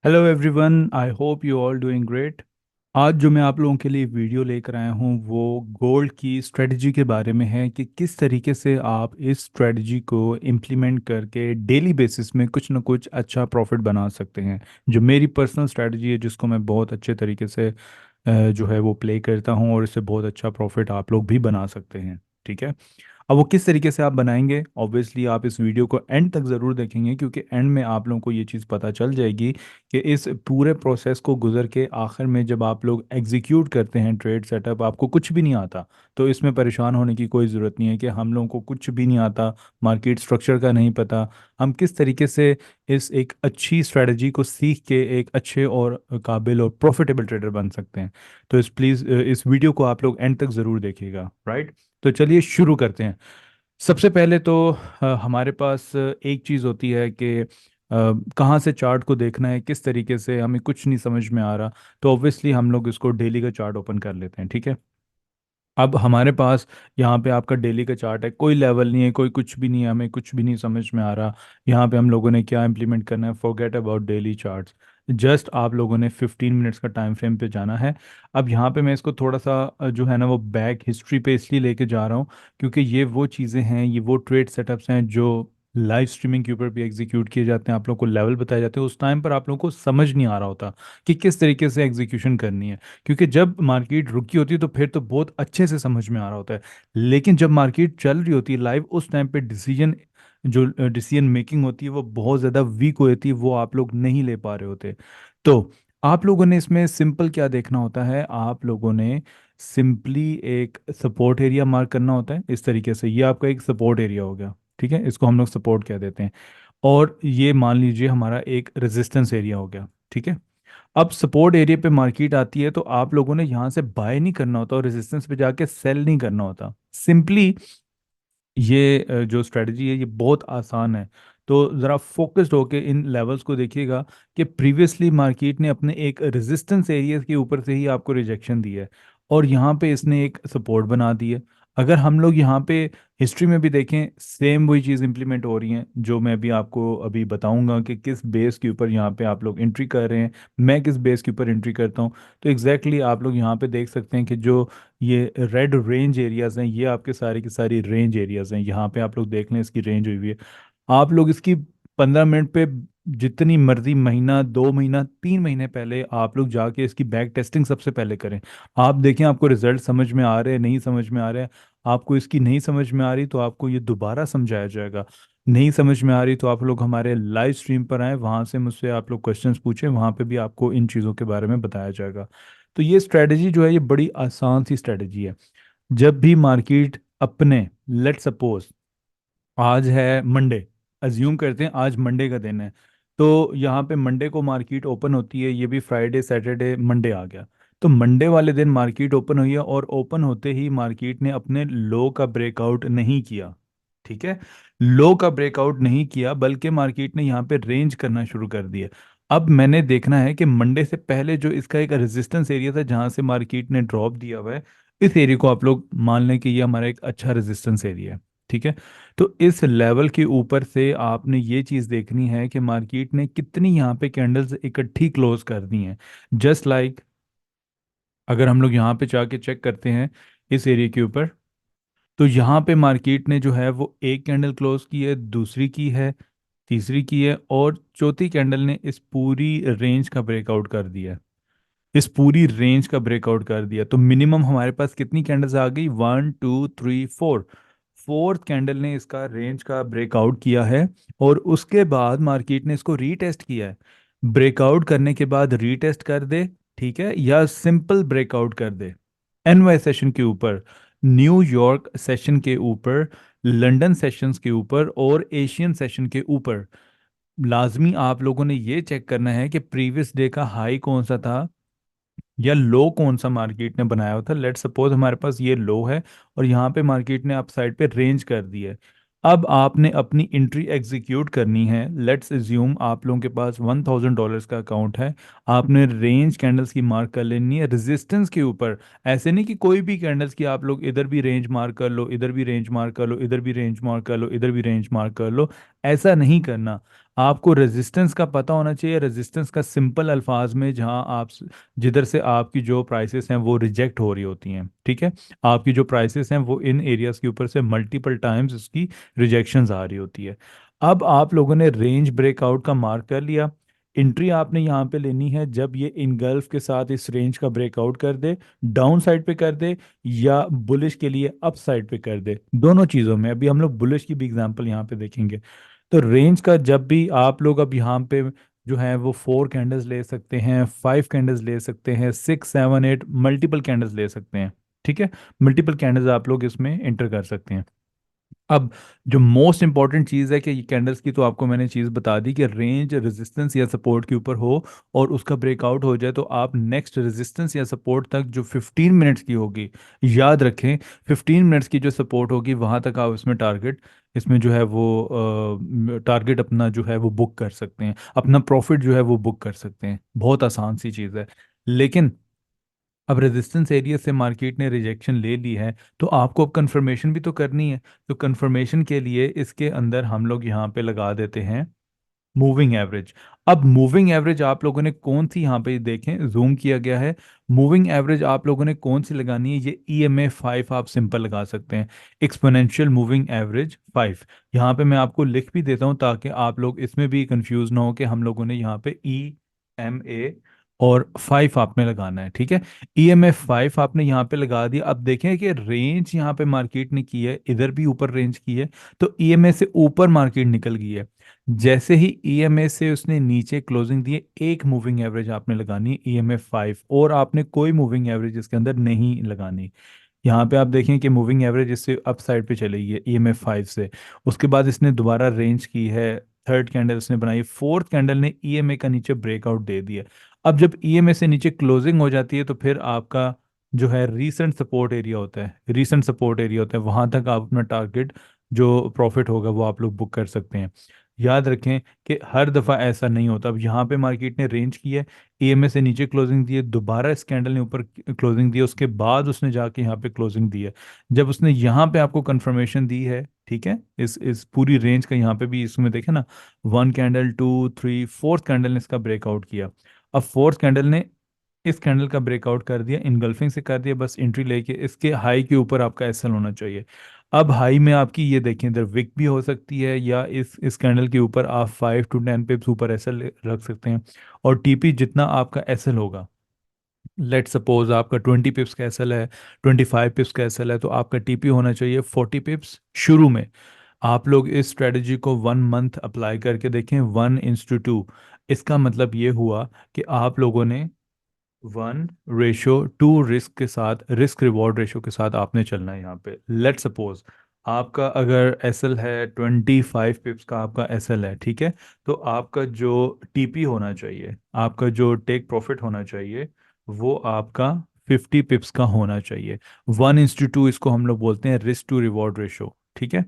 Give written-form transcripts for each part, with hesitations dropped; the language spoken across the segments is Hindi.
Hello everyone, I hope you all doing great. आज जो मैं आप लोगों के लिए वीडियो लेकर आया हूँ वो गोल्ड की स्ट्रेटजी के बारे में है कि किस तरीके से आप इस स्ट्रेटजी को इम्प्लीमेंट करके डेली बेसिस में कुछ ना कुछ अच्छा प्रॉफिट बना सकते हैं। जो मेरी पर्सनल स्ट्रेटजी है जिसको मैं बहुत अच्छे तरीके से जो है वो प्ले करता हूँ और इससे बहुत अच्छा प्रॉफिट आप लोग भी बना सकते हैं। ठीक है। अब वो किस तरीके से आप बनाएंगे, ऑब्वियसली आप इस वीडियो को एंड तक ज़रूर देखेंगे क्योंकि एंड में आप लोगों को ये चीज़ पता चल जाएगी कि इस पूरे प्रोसेस को गुजर के आखिर में जब आप लोग एग्जीक्यूट करते हैं ट्रेड सेटअप, आपको कुछ भी नहीं आता। तो इसमें परेशान होने की कोई ज़रूरत नहीं है कि हम लोगों को कुछ भी नहीं आता, मार्केट स्ट्रक्चर का नहीं पता। हम किस तरीके से इस एक अच्छी स्ट्रेटजी को सीख के एक अच्छे और काबिल और प्रॉफिटेबल ट्रेडर बन सकते हैं। तो इस वीडियो को आप लोग एंड तक ज़रूर देखिएगा, राइट। तो चलिए शुरू करते हैं। सबसे पहले तो हमारे पास एक चीज़ होती है कि कहाँ से चार्ट को देखना है, किस तरीके से, हमें कुछ नहीं समझ में आ रहा। तो ऑब्वियसली हम लोग इसको डेली का चार्ट ओपन कर लेते हैं, ठीक है। अब हमारे पास यहाँ पे आपका डेली का चार्ट है, कोई लेवल नहीं है, कोई कुछ भी नहीं है, हमें कुछ भी नहीं समझ में आ रहा। यहाँ पे हम लोगों ने क्या इम्प्लीमेंट करना है, forget about daily charts. Just आप लोगों ने 15 मिनट्स का टाइम फ्रेम पे जाना है। अब यहाँ पे मैं इसको थोड़ा सा जो है ना वो बैक हिस्ट्री पे इसलिए लेके जा रहा हूँ क्योंकि ये वो चीज़ें हैं, ये वो ट्रेड सेटअप्स हैं जो लाइव स्ट्रीमिंग के ऊपर भी एग्जीक्यूट किए जाते हैं। आप लोग को लेवल बताए जाते हैं, उस टाइम पर आप लोगों को समझ नहीं आ रहा होता कि किस तरीके से एग्जीक्यूशन करनी है। क्योंकि जब मार्केट रुकी होती है तो फिर तो बहुत अच्छे से समझ में आ रहा होता है, लेकिन जब मार्केट चल रही होती है लाइव, उस टाइम पे जो डिसीजन मेकिंग होती है वो बहुत ज़्यादा वीक होती है, वो आप लोग नहीं ले पा रहे होते। तो आप लोगों ने इसमें सिंपल क्या देखना होता है, आप लोगों ने सिंपली एक सपोर्ट एरिया मार्क करना होता है इस तरीके से। ये आपका एक सपोर्ट एरिया हो गया, ठीक है, इसको हम लोग सपोर्ट कह देते हैं। और ये मान लीजिए हमारा एक रेजिस्टेंस एरिया हो गया, ठीक है। अब सपोर्ट एरिया पे मार्केट आती है तो आप लोगों ने यहाँ से बाय नहीं करना होता और रेजिस्टेंस पे जाके सेल नहीं करना होता। सिंपली ये जो स्ट्रेटजी है ये बहुत आसान है। तो ज़रा फोकस्ड होके इन लेवल्स को देखिएगा कि प्रीवियसली मार्केट ने अपने एक रेजिस्टेंस एरिया के ऊपर से ही आपको रिजेक्शन दी है और यहाँ पे इसने एक सपोर्ट बना दी है। अगर हम लोग यहाँ पे हिस्ट्री में भी देखें, सेम वही चीज़ इंप्लीमेंट हो रही है जो मैं भी आपको अभी बताऊंगा कि किस बेस के ऊपर यहाँ पे आप लोग एंट्री कर रहे हैं, मैं किस बेस के ऊपर एंट्री करता हूँ। तो एग्जैक्टली आप लोग यहाँ पे देख सकते हैं कि जो ये रेड रेंज एरियाज हैं ये आपके सारी की सारी रेंज एरियाज हैं। यहाँ पे आप लोग देख लें इसकी रेंज हुई हुई है। आप लोग इसकी 15 मिनट पे जितनी मर्जी, महीना, 2 महीना, 3 महीने पहले आप लोग जाके इसकी बैक टेस्टिंग सबसे पहले करें। आप देखें आपको रिजल्ट समझ में आ रहे हैं, नहीं समझ में आ रहे हैं। आपको इसकी नहीं समझ में आ रही तो आपको ये दोबारा समझाया जाएगा। नहीं समझ में आ रही तो आप लोग हमारे लाइव स्ट्रीम पर आए, वहाँ से मुझसे आप लोग क्वेश्चंस पूछें, वहाँ पे भी आपको इन चीज़ों के बारे में बताया जाएगा। तो ये स्ट्रेटजी जो है ये बड़ी आसान सी स्ट्रेटजी है। जब भी मार्केट अपने, लेट सपोज आज है मंडे, अज्यूम करते हैं आज मंडे का दिन है, तो यहाँ पे मंडे को मार्केट ओपन होती है, ये भी फ्राइडे सैटरडे मंडे आ गया। तो मंडे वाले दिन मार्केट ओपन हुई है और ओपन होते ही मार्केट ने अपने लो का ब्रेकआउट नहीं किया, ठीक है। लो का ब्रेकआउट नहीं किया बल्कि मार्केट ने यहाँ पे रेंज करना शुरू कर दिया। अब मैंने देखना है कि मंडे से पहले जो इसका एक रेजिस्टेंस एरिया था जहां से मार्केट ने ड्रॉप दिया हुआ है, इस एरिया को आप लोग मान लें कि ये हमारा एक अच्छा रेजिस्टेंस एरिया है, ठीक है। तो इस लेवल के ऊपर से आपने ये चीज़ देखनी है कि मार्केट ने कितनी यहाँ पे कैंडल्स इकट्ठी क्लोज कर दी हैं। जस्ट लाइक अगर हम लोग यहाँ पे जाके चेक करते हैं इस एरिया के ऊपर, तो यहाँ पे मार्केट ने जो है वो एक कैंडल क्लोज की है, दूसरी की है, तीसरी की है और चौथी कैंडल ने इस पूरी रेंज का ब्रेकआउट कर दिया है। इस पूरी रेंज का ब्रेकआउट कर दिया तो मिनिमम हमारे पास कितनी कैंडल्स आ गई, 1 2 3 4। फोर्थ कैंडल ने इसका रेंज का ब्रेकआउट किया है और उसके बाद मार्केट ने इसको रीटेस्ट किया है। ब्रेकआउट करने के बाद रीटेस्ट कर दे, ठीक है, या सिंपल ब्रेकआउट कर दे एनवाई सेशन के ऊपर, न्यूयॉर्क सेशन के ऊपर, लंदन सेशंस के ऊपर और एशियन सेशन के ऊपर, लाजमी आप लोगों ने ये चेक करना है कि प्रीवियस डे का हाई कौन सा था या लो कौन सा मार्केट ने बनाया हुआ था। लेट सपोज हमारे पास ये लो है और यहाँ पे मार्केट ने अप साइड पे रेंज कर दी है। अब आपने अपनी एंट्री एग्जीक्यूट करनी है। लेट्स एज्यूम आप लोगों के पास $1000 का अकाउंट है। आपने रेंज कैंडल्स की मार्क कर लेनी है रेजिस्टेंस के ऊपर। ऐसे नहीं कि कोई भी कैंडल्स की आप लोग इधर भी रेंज मार्क कर लो, इधर भी रेंज मार्क कर लो, इधर भी रेंज मार्क कर लो, इधर भी रेंज मार्क कर लो। ऐसा नहीं करना। आपको रेजिस्टेंस का पता होना चाहिए, रेजिस्टेंस का सिंपल अल्फाज में, जहां आप जिधर से आपकी जो प्राइसेस हैं वो रिजेक्ट हो रही होती हैं, ठीक है। आपकी जो प्राइसेस हैं वो इन एरियाज के ऊपर से मल्टीपल टाइम्स उसकी रिजेक्शंस आ रही होती है। अब आप लोगों ने रेंज ब्रेकआउट का मार्क कर लिया। एंट्री आपने यहाँ पे लेनी है जब ये इनगल्फ के साथ इस रेंज का ब्रेकआउट कर दे, डाउन साइड पे कर दे, या बुलिश के लिए अप साइड पे कर दे। दोनों चीज़ों में अभी हम लोग बुलिश की भी एग्जांपल यहाँ पे देखेंगे। तो रेंज का जब भी आप लोग अब यहाँ पे जो है वो 4 कैंडल्स ले सकते हैं, 5 कैंडल्स ले सकते हैं, 6 7 8 मल्टीपल कैंडल्स ले सकते हैं, ठीक है। मल्टीपल कैंडल्स आप लोग इसमें एंटर कर सकते हैं। अब जो मोस्ट इंपॉर्टेंट चीज़ है कि ये कैंडल्स की तो आपको मैंने चीज़ बता दी कि रेंज रेजिस्टेंस या सपोर्ट के ऊपर हो और उसका ब्रेकआउट हो जाए, तो आप नेक्स्ट रेजिस्टेंस या सपोर्ट तक जो 15 मिनट्स की होगी, याद रखें 15 मिनट्स की जो सपोर्ट होगी वहाँ तक आप इसमें टारगेट, इसमें जो है वो टारगेट अपना जो है वो बुक कर सकते हैं, अपना प्रॉफिट जो है वो बुक कर सकते हैं। बहुत आसान सी चीज़ है। लेकिन अब रेजिस्टेंस एरिया से मार्केट ने रिजेक्शन ले ली है, तो आपको अब कंफर्मेशन भी तो करनी है। तो कंफर्मेशन के लिए इसके अंदर हम लोग यहाँ पे लगा देते हैं मूविंग एवरेज। अब मूविंग एवरेज आप लोगों ने कौन सी, यहाँ पे देखें जूम किया गया है, मूविंग एवरेज आप लोगों ने कौन सी लगानी है, ये EMA 5 आप सिंपल लगा सकते हैं, एक्सपोनेंशियल मूविंग एवरेज 5। यहाँ पे मैं आपको लिख भी देता हूँ ताकि आप लोग इसमें भी कंफ्यूज ना हो कि हम लोगों ने यहाँ पे EMA और 5 आपने लगाना है, ठीक है। EMA 5 आपने यहाँ पे लगा दिया। अब देखें कि रेंज यहाँ पे मार्केट ने की है, इधर भी ऊपर रेंज की है, तो EMA से ऊपर मार्केट निकल गई है। जैसे ही EMA से उसने नीचे क्लोजिंग दी है, एक मूविंग एवरेज आपने लगानी है EMA 5, और आपने कोई मूविंग एवरेज इसके अंदर नहीं लगानी। यहाँ पे आप देखें कि मूविंग एवरेज इससे अप साइड पे चली गई है EMA 5 से। उसके बाद इसने दोबारा रेंज की है, थर्ड कैंडल इसने बनाई, फोर्थ कैंडल ने EMA का नीचे ब्रेकआउट दे दिया। अब जब EMA से नीचे क्लोजिंग हो जाती है तो फिर आपका जो है रीसेंट सपोर्ट एरिया होता है, रीसेंट सपोर्ट एरिया होता है, वहां तक आप अपना टारगेट जो प्रॉफिट होगा वो आप लोग बुक कर सकते हैं। याद रखें कि हर दफ़ा ऐसा नहीं होता। अब यहाँ पे मार्केट ने रेंज की है, EMA से नीचे क्लोजिंग दी है, दोबारा इस कैंडल ने ऊपर क्लोजिंग दी है, उसके बाद उसने जाके यहाँ पे क्लोजिंग दी है। जब उसने यहाँ पे आपको कंफर्मेशन दी है, ठीक है, इस पूरी रेंज का, यहाँ पे भी इसमें देखें ना, 1 कैंडल, 2 3 फोर्थ कैंडल ने इसका ब्रेकआउट किया। अब फोर्थ कैंडल ने इस कैंडल का ब्रेकआउट कर दिया, इनगल्फिंग से कर दिया, बस एंट्री लेके इसके हाई के ऊपर आपका SL होना चाहिए। अब हाई में आपकी ये देखें, इधर विक भी हो सकती है, या इस कैंडल के ऊपर आप 5 to 10 पिप्स ऊपर SL रख सकते हैं। और TP जितना आपका SL होगा, लेट सपोज आपका 20 पिप्स का SL है, 25 पिप्स का SL है, तो आपका TP होना चाहिए 40 पिप्स शुरू में। आप लोग इस स्ट्रेटजी को 1 मंथ अप्लाई करके देखें, 1:2। इसका मतलब ये हुआ कि आप लोगों ने 1:2 रिस्क के साथ, रिस्क रिवॉर्ड रेशो के साथ आपने चलना है। यहाँ पे लेट सपोज आपका अगर SL है 25 पिप्स का, आपका SL है, ठीक है, तो आपका जो TP होना चाहिए, आपका जो टेक प्रॉफिट होना चाहिए, वो आपका 50 पिप्स का होना चाहिए। 1:2 इसको हम लोग बोलते हैं रिस्क टू रिवॉर्ड रेशो, ठीक है।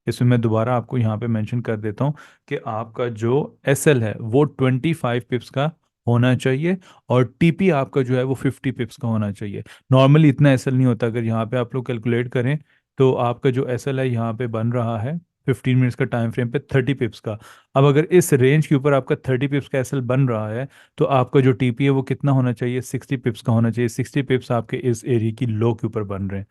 इसमें मैं दोबारा आपको यहाँ पे मेंशन कर देता हूँ कि आपका जो SL है वो 25 पिप्स का होना चाहिए, और TP आपका जो है वो 50 पिप्स का होना चाहिए। नॉर्मली इतना SL नहीं होता। अगर यहाँ पे आप लोग कैलकुलेट करें तो आपका जो SL है यहाँ पे बन रहा है 15 मिनट्स का टाइम फ्रेम पे 30 पिप्स का। अब अगर इस रेंज के ऊपर आपका 30 पिप्स का SL बन रहा है, तो आपका जो TP है वो कितना होना चाहिए, 60 पिप्स का होना चाहिए। 60 पिप्स आपके इस एरिया की लो के ऊपर बन रहे हैं।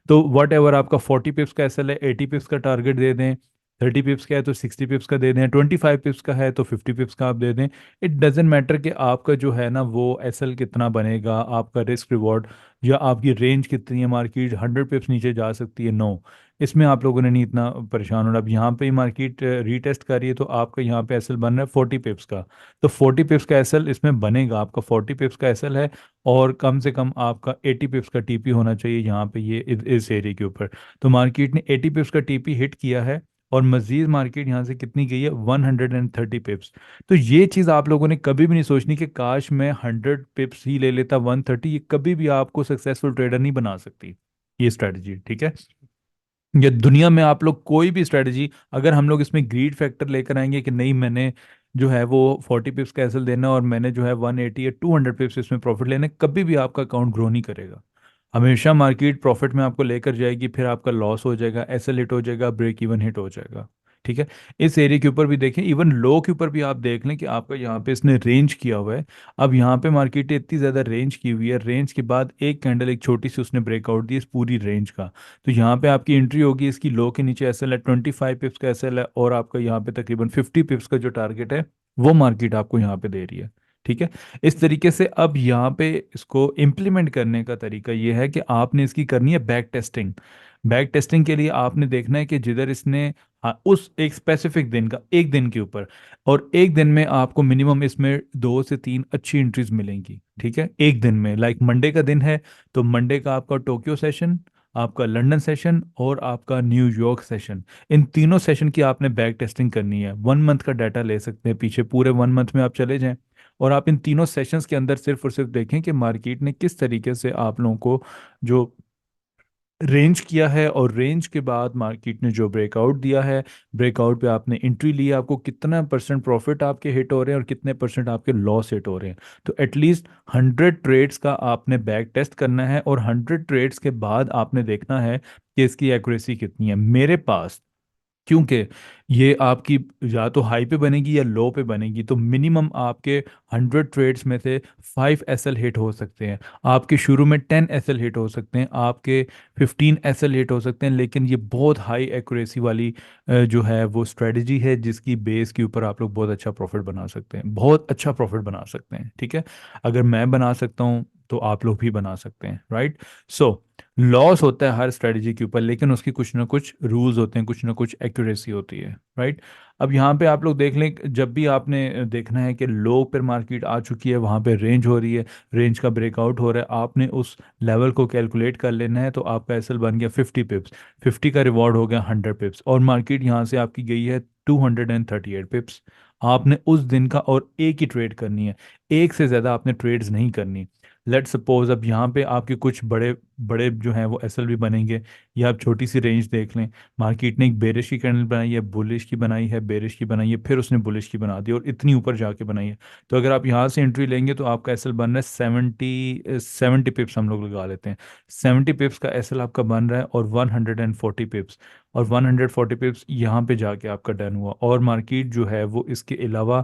तो वट एवर आपका 40 पिप्स का SL है, 80 पिप्स का टारगेट दे दें। 30 पिप्स का है तो 60 पिप्स का दे दें, 25 पिप्स का है तो 50 पिप्स का आप दे दें। इट डजेंट मैटर कि आपका जो है ना वो SL कितना बनेगा, आपका रिस्क रिवॉर्ड या आपकी रेंज कितनी है, मार्केट 100 पिप्स नीचे जा सकती है, नो। इसमें आप लोगों ने नहीं इतना परेशान होना। अब यहाँ पे मार्केट रीटेस्ट कर रही है, तो आपका यहाँ पे SL बन रहा है 40 पिप्स का, तो 40 पिप्स का SL इसमें बनेगा। आपका 40 पिप्स का SL है, और कम से कम आपका 80 पिप्स का TP होना चाहिए यहाँ पे, ये इस एरिया के ऊपर। तो मार्केट ने 80 पिप्स का TP हिट किया है, और मजीद मार्केट यहाँ से कितनी गई है, 130 पिप्स। तो ये चीज़ आप लोगों ने कभी भी नहीं सोचनी कि काश मैं 100 पिप्स ही ले लेता 130, ये कभी भी आपको सक्सेसफुल ट्रेडर नहीं बना सकती ये स्ट्रेटजी, ठीक है। ये दुनिया में आप लोग कोई भी स्ट्रेटजी, अगर हम लोग इसमें ग्रीड फैक्टर लेकर आएंगे कि नहीं मैंने जो है वो 40 पिप्स का SL देना और मैंने जो है 180 या 200 पिप्स इसमें प्रॉफिट लेने, कभी भी आपका अकाउंट ग्रो नहीं करेगा। हमेशा मार्केट प्रॉफिट में आपको लेकर जाएगी, फिर आपका लॉस हो जाएगा, SL हिट हो जाएगा, ब्रेक इवन हिट हो जाएगा। ठीक है। इस एरिया के ऊपर भी देखें, इवन लो के ऊपर भी आप देख लें कि आपका यहाँ पे इसने रेंज किया हुआ है। अब यहाँ पे मार्केट ने इतनी ज़्यादा रेंज की हुई है, रेंज के बाद एक कैंडल एक छोटी सी उसने ब्रेकआउट दी इस पूरी रेंज का। तो यहाँ पे आपकी एंट्री होगी, इसकी लो के नीचे एसएल है 25 पिप्स का एसएल है, और आपका यहाँ पे तकरीबन 50 पिप्स का जो टारगेट है वो मार्केट आपको यहाँ पे दे रही है। ठीक है। इस तरीके से अब यहाँ पे इसको इम्प्लीमेंट करने का तरीका ये है कि आपने इसकी करनी है बैक टेस्टिंग। बैक टेस्टिंग के लिए आपने देखना है कि जिधर इसने, हाँ, उस एक स्पेसिफिक दिन का, एक दिन के ऊपर, और एक दिन में आपको मिनिमम इसमें 2 से 3 अच्छी एंट्रीज मिलेंगी। ठीक है, एक दिन में, लाइक मंडे का दिन है तो मंडे का आपका टोक्यो सेशन, आपका लंदन सेशन और आपका न्यूयॉर्क सेशन, इन तीनों सेशन की आपने बैक टेस्टिंग करनी है। 1 मंथ का डाटा ले सकते हैं पीछे, पूरे 1 मंथ में आप चले जाएं और आप इन तीनों सेशंस के अंदर सिर्फ और सिर्फ देखें कि मार्केट ने किस तरीके से आप लोगों को जो रेंज किया है, और रेंज के बाद मार्केट ने जो ब्रेकआउट दिया है, ब्रेकआउट पे आपने एंट्री ली है, आपको कितना परसेंट प्रॉफिट आपके हिट हो रहे हैं और कितने परसेंट आपके लॉस हिट हो रहे हैं। तो एटलीस्ट 100 ट्रेड्स का आपने बैक टेस्ट करना है, और 100 ट्रेड्स के बाद आपने देखना है कि इसकी एक्यूरेसी कितनी है मेरे पास। क्योंकि ये आपकी या तो हाई पे बनेगी या लो पे बनेगी, तो मिनिमम आपके 100 ट्रेड्स में से 5 एसएल हिट हो सकते हैं, आपके शुरू में 10 एसएल हिट हो सकते हैं, आपके 15 एसएल हिट हो सकते हैं। लेकिन ये बहुत हाई एक्यूरेसी वाली जो है वो स्ट्रेटजी है, जिसकी बेस के ऊपर आप लोग बहुत अच्छा प्रॉफिट बना सकते हैं, बहुत अच्छा प्रॉफिट बना सकते हैं। ठीक है, अगर मैं बना सकता हूँ तो आप लोग भी बना सकते हैं, राइट। सो लॉस होता है हर स्ट्रेटजी के ऊपर, लेकिन उसकी कुछ ना कुछ रूल्स होते हैं, कुछ ना कुछ एक्यूरेसी होती है, राइट। अब यहाँ पे आप लोग देख लें, जब भी आपने देखना है कि लो पर मार्केट आ चुकी है, वहाँ पे रेंज हो रही है, रेंज का ब्रेकआउट हो रहा है, आपने उस लेवल को कैलकुलेट कर लेना है। तो आपका एसएल बन गया 50 पिप्स, 50 का रिवॉर्ड हो गया 100 पिप्स, और मार्केट यहाँ से आपकी गई है 238 पिप्स। आपने उस दिन का और एक ही ट्रेड करनी है, एक से ज़्यादा आपने ट्रेड्स नहीं करनी। लेट सपोज अब यहाँ पे आपके कुछ बड़े बड़े जो हैं वो एसएल भी बनेंगे, या आप छोटी सी रेंज देख लें, मार्केट ने एक बेरिश की कैंडल बनाई है, बुलिश की बनाई है, बेरिश की बनाई है, फिर उसने बुलिश की बना दी और इतनी ऊपर जाके बनाई है। तो अगर आप यहाँ से एंट्री लेंगे तो आपका एसएल बन रहा है 70 पिप्स, हम लोग लगा लेते हैं। 70 पिप्स का एसएल आपका बन रहा है, और 140 पिप्स, और 140 पिप्स यहाँ पे जाके आपका डन हुआ, और मार्केट जो है वो इसके अलावा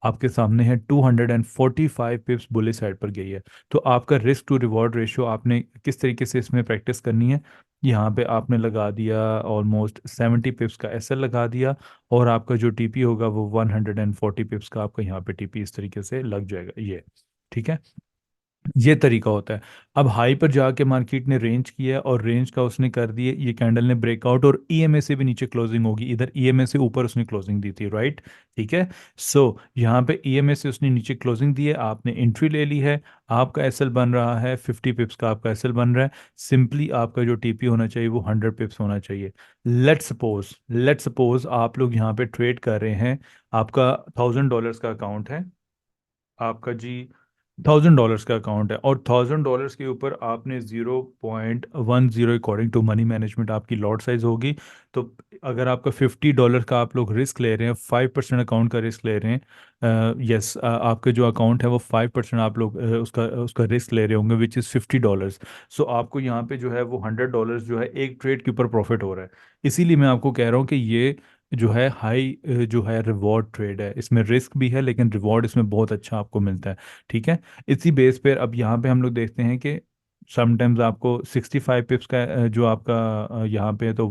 आपके सामने है 245 पिप्स बुलिश साइड पर गई है। तो आपका रिस्क टू रिवॉर्ड रेशियो आपने किस तरीके से इसमें प्रैक्टिस करनी है, यहाँ पे आपने लगा दिया ऑलमोस्ट 70 पिप्स का एसएल लगा दिया, और आपका जो टीपी होगा वो 140 पिप्स का आपका यहाँ पे टीपी इस तरीके से लग जाएगा ये। ठीक है, ये तरीका होता है। अब हाई पर जाके मार्केट ने रेंज किया, और रेंज का उसने कर दिए, ये कैंडल ने ब्रेकआउट, और ईएमए से भी नीचे क्लोजिंग होगी, इधर ईएमए से ऊपर उसने क्लोजिंग दी थी, राइट। ठीक है। सो यहाँ पे ईएमए से उसने नीचे क्लोजिंग दी है, आपने एंट्री ले ली है, आपका एसएल बन रहा है 50 पिप्स का, आपका एसएल बन रहा है। सिंपली आपका जो टीपी होना चाहिए वो 100 पिप्स होना चाहिए। लेट सपोज आप लोग यहाँ पे ट्रेड कर रहे हैं, आपका $1000 का अकाउंट है, आपका जी $1000 का अकाउंट है, और $1000 के ऊपर आपने 0.10 अकॉर्डिंग टू मनी मैनेजमेंट आपकी लॉट साइज होगी। तो अगर आपका $50 का आप लोग रिस्क ले रहे हैं, 5% अकाउंट का रिस्क ले रहे हैं, यस, आपके जो अकाउंट है वो 5% आप लोग उसका उसका रिस्क ले रहे होंगे, विच इज़ $50। सो आपको यहाँ पे जो है वो $100 जो है एक ट्रेड के ऊपर प्रॉफिट हो रहा है। इसीलिए मैं आपको कह रहा हूँ कि ये जो है हाई जो है रिवॉर्ड ट्रेड है, इसमें रिस्क भी है लेकिन रिवॉर्ड इसमें बहुत अच्छा आपको मिलता है। ठीक है। इसी बेस पर अब यहाँ पे हम लोग देखते हैं कि समटाइम्स आपको 65 पिप्स का जो आपका यहाँ पे है, तो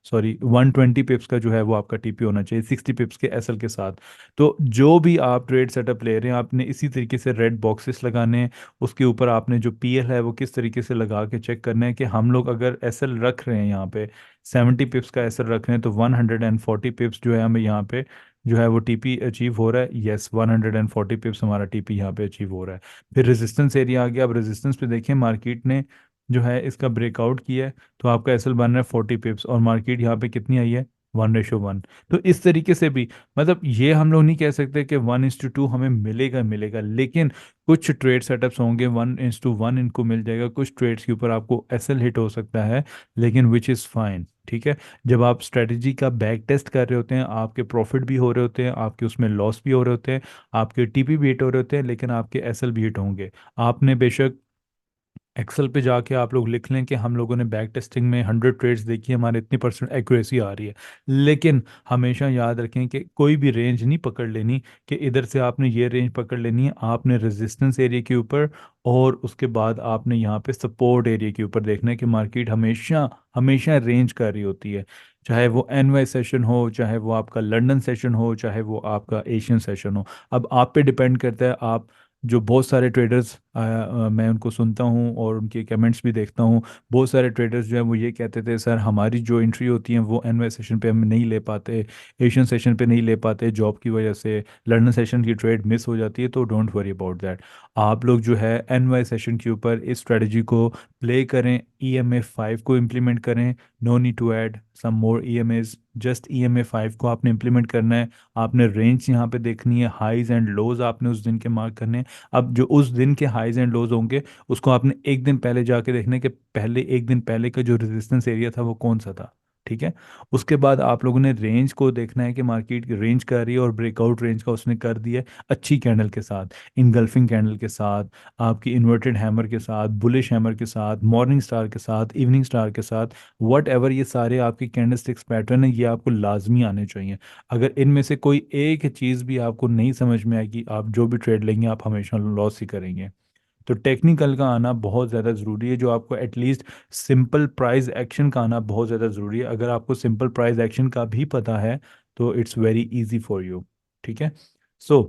120 पिप्स का जो है वो आपका टीपी होना चाहिए 60 पिप्स के एसएल के साथ। तो जो भी आप ट्रेड सेटअप ले रहे हैं, आपने इसी तरीके से रेड बॉक्सेस लगाने हैं, उसके ऊपर आपने जो पीएल है वो किस तरीके से लगा के चेक करना है कि हम लोग अगर एसएल रख रहे हैं यहाँ पे 70 पिप्स का एसएल रख रहे हैं, तो 140 पिप्स जो है हमें यहाँ पे जो है वो टीपी अचीव हो रहा है। यस, 140 पिप्स हमारा टीपी यहाँ पे अचीव हो रहा है। फिर रेजिस्टेंस एरिया आ गया, अब रेजिस्टेंस पे देखिए मार्केट ने जो है इसका ब्रेकआउट किया है, तो आपका एसएल बन रहा है 40 पिप्स, और मार्केट यहाँ पे कितनी आई है 1:1। तो इस तरीके से भी, मतलब ये हम लोग नहीं कह सकते कि 1:2 हमें मिलेगा मिलेगा, लेकिन कुछ ट्रेड सेटअप्स होंगे 1:1 इनको मिल जाएगा, कुछ ट्रेड्स के ऊपर आपको एसएल हिट हो सकता है, लेकिन विच इज़ फाइन। ठीक है। जब आप स्ट्रेटजी का बैक टेस्ट कर रहे होते हैं, आपके प्रॉफिट भी हो रहे होते हैं, आपके उसमें लॉस भी हो रहे होते हैं, आपके टीपी भी हिट हो रहे होते हैं, लेकिन आपके एसएल भी हिट होंगे। आपने बेशक एक्सेल पे जाके आप लोग लिख लें कि हम लोगों ने बैक टेस्टिंग में 100 ट्रेड्स देखी, हमारे इतनी परसेंट एक्यूरेसी आ रही है। लेकिन हमेशा याद रखें कि कोई भी रेंज नहीं पकड़ लेनी, कि इधर से आपने ये रेंज पकड़ लेनी है, आपने रेजिस्टेंस एरिया के ऊपर और उसके बाद आपने यहाँ पे सपोर्ट एरिया के ऊपर देखना है कि मार्केट हमेशा हमेशा रेंज कर रही होती है। चाहे वो एनवाई सेशन हो, चाहे वो आपका लंदन सेशन हो, चाहे वो आपका एशियन सेशन हो। अब आप पे डिपेंड करता है। आप जो बहुत सारे ट्रेडर्स मैं उनको सुनता हूँ और उनके कमेंट्स भी देखता हूँ। बहुत सारे ट्रेडर्स जो है वो ये कहते थे, सर हमारी जो एंट्री होती है वो एनवाई सेशन पे हम नहीं ले पाते, एशियन सेशन पे नहीं ले पाते, जॉब की वजह से लंदन सेशन की ट्रेड मिस हो जाती है। तो डोंट वरी अबाउट दैट। आप लोग जो है एनवाई सेशन के ऊपर इस स्ट्रेटजी को प्ले करें, EMA 5 को इम्प्लीमेंट करें। No need to add some more EMAs, just EMA 5 को आपने इम्प्लीमेंट करना है। आपने रेंज यहाँ पे देखनी है, हाईज एंड लोज आपने उस दिन के मार्क करने हैं। अब जो उस दिन के हाईज एंड लोज होंगे उसको आपने एक दिन पहले जाके देखना है कि पहले एक दिन पहले का जो रेजिस्टेंस एरिया था वो कौन सा था। ठीक है। उसके बाद आप लोगों ने रेंज को देखना है कि मार्केट की रेंज कर रही है और ब्रेकआउट रेंज का उसने कर दिया है अच्छी कैंडल के साथ, इनगल्फिंग कैंडल के साथ, आपकी इन्वर्टेड हैमर के साथ, बुलिश हैमर के साथ, मॉर्निंग स्टार के साथ, इवनिंग स्टार के साथ। वट एवर ये सारे आपके कैंडल स्टिक्स पैटर्न है, ये आपको लाजमी आने चाहिए। अगर इनमें से कोई एक चीज़ भी आपको नहीं समझ में आएगी, आप जो भी ट्रेड लेंगे आप हमेशा लॉस ही करेंगे। तो टेक्निकल का आना बहुत ज़्यादा ज़रूरी है, जो आपको एटलीस्ट सिंपल प्राइस एक्शन का आना बहुत ज़्यादा ज़रूरी है। अगर आपको सिंपल प्राइस एक्शन का भी पता है तो it's very easy for you. ठीक है। सो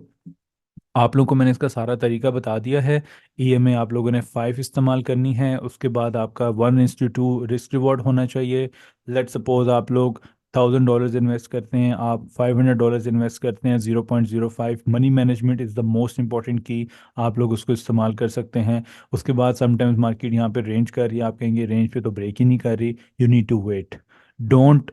आप लोगों को मैंने इसका सारा तरीका बता दिया है। EMA आप लोगों ने 5 इस्तेमाल करनी है। उसके बाद आपका 1:2 रिस्क रिवॉर्ड होना चाहिए। लेट सपोज आप लोग $1000 इन्वेस्ट करते हैं, आप $500 इन्वेस्ट करते हैं, 0.05 money management is the most important की। आप लोग उसको इस्तेमाल कर सकते हैं। उसके बाद समटाइम्स मार्केट यहाँ पे रेंज कर रही है, आप कहेंगे रेंज पे तो ब्रेक ही नहीं कर रही, you need to wait. Don't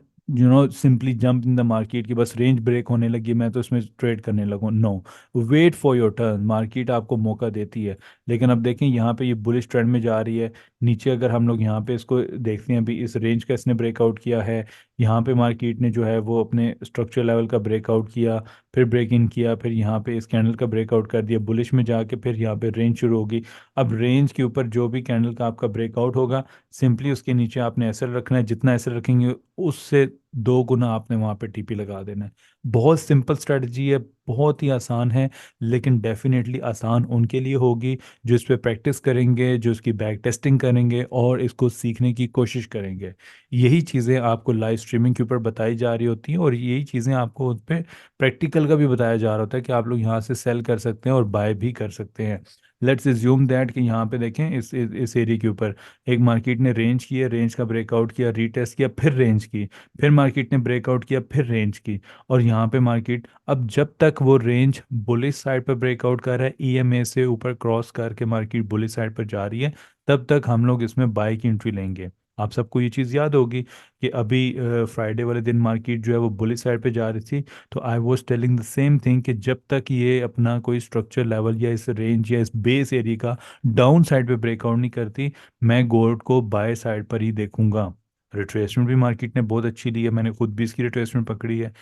simply jump in the market की बस रेंज ब्रेक होने लगी मैं तो इसमें ट्रेड करने लगूँ। No, wait for your turn. Market आपको मौका देती है। लेकिन अब देखें यहाँ पे ये बुलिश ट्रेंड में जा रही है। नीचे अगर हम लोग यहाँ पे इसको देखते हैं, अभी इस रेंज का इसने ब्रेकआउट किया है। यहाँ पे मार्केट ने जो है वो अपने स्ट्रक्चर लेवल का ब्रेकआउट किया, फिर ब्रेक इन किया, फिर यहाँ पे इस कैंडल का ब्रेकआउट कर दिया बुलिश में जाके, फिर यहाँ पे रेंज शुरू होगी। अब रेंज के ऊपर जो भी कैंडल का आपका ब्रेकआउट होगा, सिंपली उसके नीचे आपने एसएल रखना है। जितना एसएल रखेंगे उससे 2 गुना आपने वहाँ पे टीपी लगा देना है। बहुत सिंपल स्ट्रेटजी है, बहुत ही आसान है। लेकिन डेफिनेटली आसान उनके लिए होगी जो इस पे प्रैक्टिस करेंगे, जो इसकी बैक टेस्टिंग करेंगे और इसको सीखने की कोशिश करेंगे। यही चीज़ें आपको लाइव स्ट्रीमिंग के ऊपर बताई जा रही होती हैं और यही चीज़ें आपको उस पर प्रैक्टिकल का भी बताया जा रहा होता है कि आप लोग यहाँ से सेल कर सकते हैं और बाय भी कर सकते हैं। लेट्स एज्यूम दैट कि यहाँ पे देखें इस एरिया के ऊपर एक मार्केट ने रेंज की है, रेंज का ब्रेकआउट किया, रीटेस्ट किया, फिर रेंज की, फिर मार्केट ने ब्रेकआउट किया, फिर रेंज की। और यहाँ पे मार्केट अब जब तक वो रेंज बुलिश साइड पर ब्रेकआउट कर रहा है, EMA से ऊपर क्रॉस करके मार्केट बुलिश साइड पर जा रही है, तब तक हम लोग इसमें बाय की एंट्री लेंगे। आप सबको ये चीज़ याद होगी कि अभी फ्राइडे वाले दिन मार्केट जो है वो बुलिश साइड पे जा रही थी। तो I was telling the same thing कि जब तक ये अपना कोई स्ट्रक्चर लेवल या इस रेंज या इस बेस एरिया का डाउन साइड पे ब्रेकआउट नहीं करती, मैं गोल्ड को बाय साइड पर ही देखूंगा। रिट्रेसमेंट भी मार्केट ने बहुत अच्छी दी है, मैंने खुद भी इसकी रिट्रेसमेंट पकड़ी है।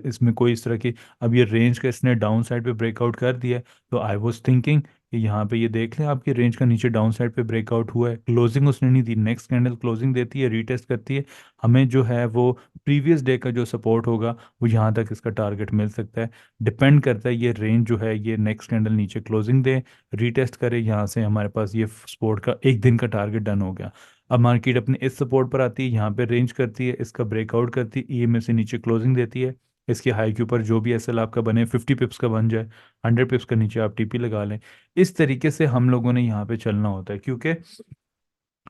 इसमें कोई इस तरह की, अब ये रेंज का इसने डाउन साइड पे ब्रेकआउट कर दिया है। तो आई वाज थिंकिंग कि यहाँ पे ये देख लें आपकी रेंज का नीचे डाउन साइड पे ब्रेकआउट हुआ है, क्लोजिंग उसने नहीं दी, नेक्स्ट कैंडल क्लोजिंग देती है, रीटेस्ट करती है, हमें जो है वो प्रीवियस डे का जो सपोर्ट होगा वो यहाँ तक इसका टारगेट मिल सकता है। डिपेंड करता है ये रेंज जो है, ये नेक्स्ट कैंडल नीचे क्लोजिंग दे, रीटेस्ट करे, यहाँ से हमारे पास ये सपोर्ट का एक दिन का टारगेट डन हो गया। अब मार्केट अपने इस सपोर्ट पर आती है, यहाँ पे रेंज करती है, इसका ब्रेकआउट करती है, EMA से नीचे क्लोजिंग देती है। इसके हाई के ऊपर जो भी एसएल आपका बने, 50 पिप्स का बन जाए, 100 पिप्स का नीचे आप टीपी लगा लें। इस तरीके से हम लोगों ने यहाँ पे चलना होता है, क्योंकि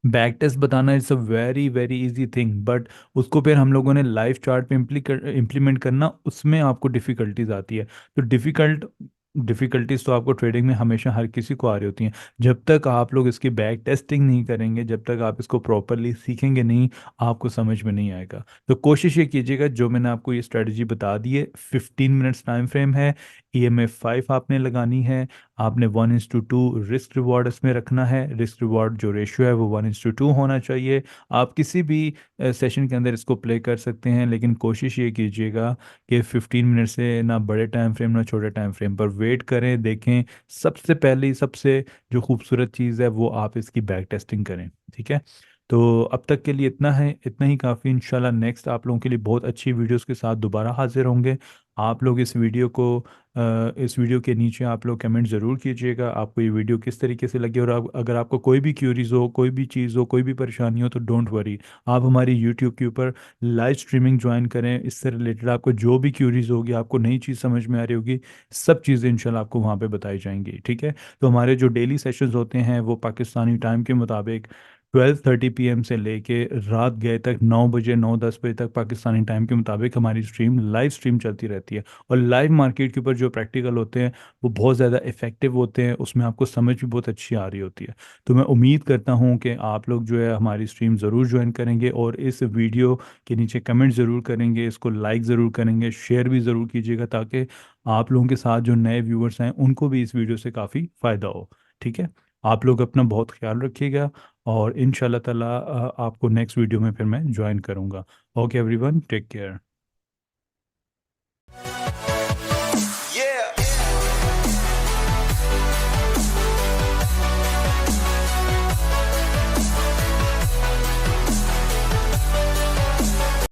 बैक टेस्ट बताना it's a very very easy thing, but उसको फिर हम लोगों ने लाइव चार्ट पे इम्प्लीमेंट करना, उसमें आपको डिफ़िकल्टीज आती है। तो डिफ़िकल्टीज तो आपको ट्रेडिंग में हमेशा हर किसी को आ रही होती हैं। जब तक आप लोग इसकी बैक टेस्टिंग नहीं करेंगे, जब तक आप इसको प्रॉपरली सीखेंगे नहीं, आपको समझ में नहीं आएगा। तो कोशिश ये कीजिएगा, जो मैंने आपको ये स्ट्रेटजी बता दी है, 15 मिनट्स टाइम फ्रेम है, EMA 5 आपने लगानी है, आपने 1:2 रिस्क रिवॉर्ड इसमें रखना है। रिस्क रिवॉर्ड जो रेशियो है वो 1:2 होना चाहिए। आप किसी भी सेशन के अंदर इसको प्ले कर सकते हैं, लेकिन कोशिश ये कीजिएगा कि 15 मिनट से ना बड़े टाइम फ्रेम ना छोटे टाइम फ्रेम पर वेट करें, देखें। सबसे पहले सबसे जो खूबसूरत चीज़ है वो आप इसकी बैक टेस्टिंग करें। ठीक है। तो अब तक के लिए इतना है, इतना ही काफ़ी। इंशाल्लाह नेक्स्ट आप लोगों के लिए बहुत अच्छी वीडियोस के साथ दोबारा हाजिर होंगे। आप लोग इस वीडियो के नीचे आप लोग कमेंट ज़रूर कीजिएगा आपको ये वीडियो किस तरीके से लगी। और अगर आपको कोई भी क्यूरीज हो, कोई भी चीज़ हो, कोई भी परेशानी हो, तो डोंट वरी, आप हमारी यूट्यूब के ऊपर लाइव स्ट्रीमिंग ज्वाइन करें। इससे रिलेटेड आपको जो भी क्यूरीज होगी, आपको नई चीज़ समझ में आ रही होगी, सब चीज़ें इंशाल्लाह आपको वहाँ पे बताई जाएंगी। ठीक है। तो हमारे जो डेली सेशंस होते हैं वो पाकिस्तानी टाइम के मुताबिक 12:30 PM से लेके रात गए तक 9 बजे, 9-10 बजे तक पाकिस्तानी टाइम के मुताबिक हमारी स्ट्रीम लाइव स्ट्रीम चलती रहती है। और लाइव मार्केट के ऊपर जो प्रैक्टिकल होते हैं वो बहुत ज़्यादा इफ़ेक्टिव होते हैं, उसमें आपको समझ भी बहुत अच्छी आ रही होती है। तो मैं उम्मीद करता हूँ कि आप लोग जो है हमारी स्ट्रीम ज़रूर ज्वाइन करेंगे और इस वीडियो के नीचे कमेंट ज़रूर करेंगे, इसको लाइक ज़रूर करेंगे, शेयर भी ज़रूर कीजिएगा, ताकि आप लोगों के साथ जो नए व्यूअर्स हैं उनको भी इस वीडियो से काफ़ी फ़ायदा हो। ठीक है। आप लोग अपना बहुत ख्याल रखिएगा और इंशाल्लाह ताला आपको नेक्स्ट वीडियो में फिर मैं ज्वाइन करूँगा। Okay everyone, take care.